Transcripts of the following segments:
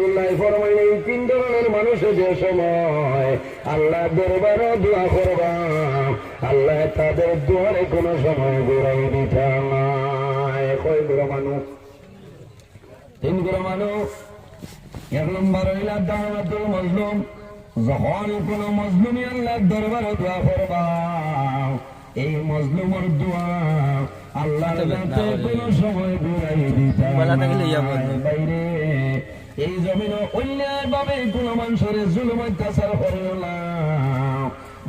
রাসূলুল্লাহ ফরমাইলেন এই তিন ধরনের মানুষের যে সময় আল্লাহ দরবারে দোয়া করবা আল্লাহ তাদের দোয়ারে কোনো সময় ঘুরাই দিতা না। কয় গুলো মানুষ? তিন গুলো মানুষ। এক নম্বর হইলা দাওয়াতুল মাজলুম। যখন কোন মজলুমি আল্লাহ দরবারে দোয়া করবা এই মজলুমের দোয়া আল্লাহ কোন সময় ঘুরাই দিতা বাইরে। এই জমিনে অন্যায় ভাবে কোন মানুষের জুলুম অত্যাচার করিও না।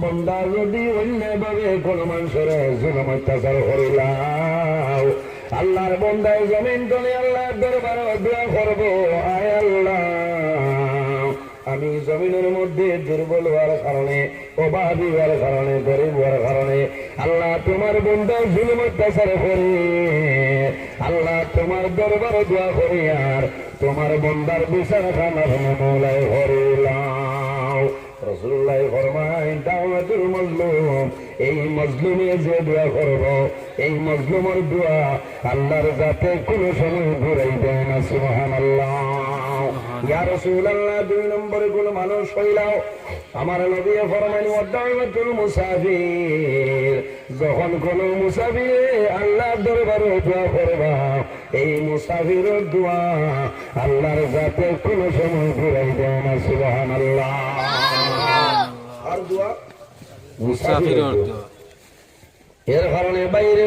বন্দা যদি অন্যায় ভাবে কোন মানুষের জুলুম অত্যাচার করিলাম আল্লাহর বন্দায় জমিন তলে আল্লাহ দরবারে দোয়া করবো আয় আল্লাহ আমি জমিনের মধ্যে দুর্বল হওয়ার কারণে অভাবী হওয়ার কারণে গরিব হওয়ার কারণে আল্লাহ তোমার বন্দা জুলুম অত্যাচার করি আল্লাহ তোমার দরবারে দোয়া করি আর তোমার বন্দার বিচার খানার মৌলায় হরিলাম। রাসূলুল্লাহ ফরমায় দাওয়াতুল মাজলুম এই মজলুমে যে দোয়া করব এই মজলুমের দোয়া আল্লাহর যাতে কোনো সময় ঘুরাই দেয় না। সুবহানাল্লাহ। ইয়া রাসূলুল্লাহ দুই নম্বরে কোন মানুষ হইলাও আমার নবী ফরমায় ওয়াদাওয়াতুল মুসাফির যখন কোন মুসাফির আল্লাহর দরবারে দোয়া করবা এই মুসাফিরের দোয়া আল্লাহর যাতে কোনো সময় ঘুরাই দেয় না। সুবহানাল্লাহ। আর দোয়া মুসাফিরের দোয়া। এর কারণে বাইরে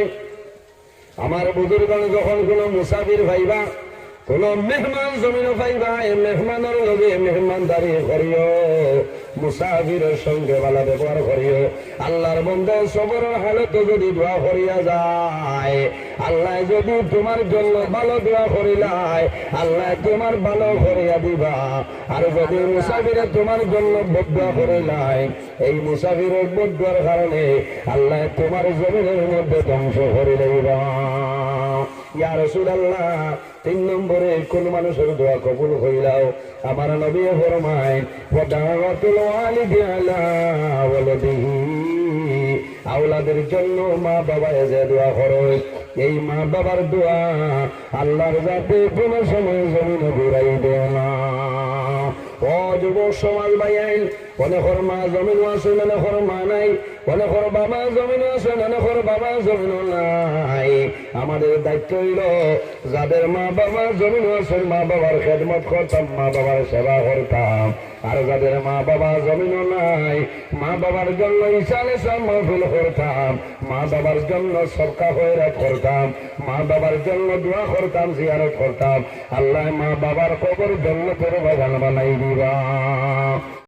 আমার বুজুর্গণ যখন কোন মুসাফির ভাইবা কোন মেহমান জমিন পাইবা এই মেহমানের লগে মেহমানদারি করিও মুসাফিরের সঙ্গে ভালো ব্যবহার করিও। আল্লাহর বন্দা সবরের হালতে যদি দোয়া করিয়া যায় আল্লাহ যদি তোমার জন্য ভালো দোয়া করিলাই আল্লাহ তোমার ভালো করিয়া দিবা। আর যদি মুসাফিরে তোমার জন্য বদদোয়া করিলাই এই মুসাফিরের বদদোয়ার কারণে আল্লাহ তোমার জমিনের মধ্যে ধ্বংস করে দিবা। ইয়া রাসূলুল্লাহ তিন নম্বরে কোন মানুষের দোয়া কবুল হইলাও আমার নবী ফরমায় ওয়াদাওয়াতুল ওয়ালিদি আলা ওয়ালাদিহি আওলাদের জন্য মা বাবা যে দোয়া করে এই মা বাবার দোয়া আল্লাহর যাতে কোন সময় জমিনে ঘুরাই দেয় না। ও যুব সমাজ ভাইয়াইল অনেকর মা জমিন আছে অনেকর মা নাই অনেকর বাবা জমিন আছে অনেকর বাবা জমিন নাই। আমাদের দায়িত্ব হইল যাদের মা বাবা জমিন আছে মা বাবার খেদমত করতাম মা বাবার সেবা করতাম। আর যাদের মা বাবা জমিন নাই মা বাবার জন্য ইসালে মাহফিল করতাম মা বাবার জন্য সবকা খয়রাত করতাম মা বাবার জন্য দোয়া করতাম জিয়ারত করতাম। আল্লাহ মা বাবার কবর জন্য করে বাগান বানাই দিবা।